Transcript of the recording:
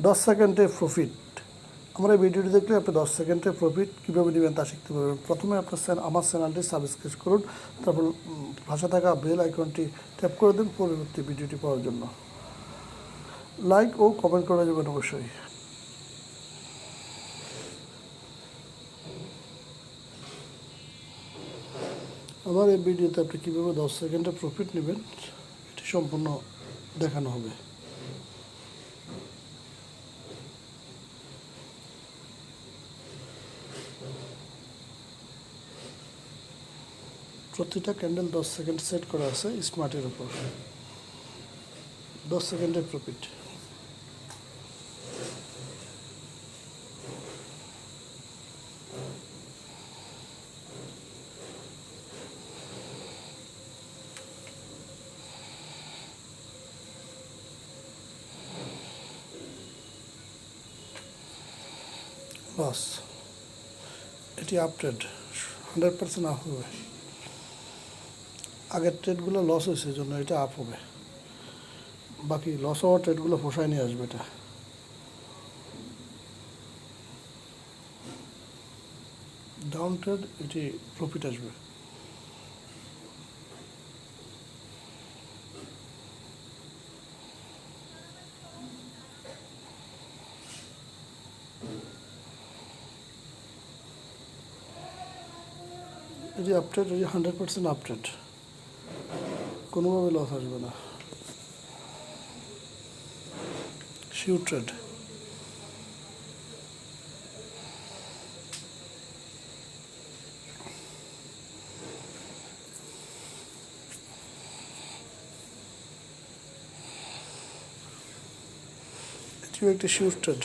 10 সেকেন্ডে প্রফিট। আমরা এই ভিডিওটি দেখলে আপনি 10 সেকেন্ডে প্রফিট কীভাবে নেবেন তা শিখতে পারবেন। প্রথমে আপনার আমার চ্যানেলটি সাবস্ক্রাইব করুন, তারপর পাশে থাকা বেল আইকনটি ট্যাপ করে দিন পরবর্তী ভিডিওটি পাওয়ার জন্য। লাইক ও কমেন্ট করে দেবেন অবশ্যই। আমার এই ভিডিওতে আপনি কীভাবে 10 সেকেন্ডে প্রফিট নেবেন এটি সম্পূর্ণ দেখানো হবে। প্রতিটা ক্যান্ডেল 10 সেকেন্ড সেট করা আছে স্মার্টের উপর। 10 সেকেন্ডের প্রফিট। লস, এটি আপট্রেড 100% আপ হবে। আগের ট্রেডগুলো লস হয়েছে, এই জন্য এটা আপ হবে। বাকি লস হওয়ার ট্রেডগুলো পোষায় নিয়ে আসবে। এটা ডাউন ট্রেড, এটি প্রফিট আসবে। এটি আপট্রেড, এটি 100% আপট্রেড, কোনোভাবে লস আসবে না। Sure trade. এটিও একটি শিওর ট্রেড।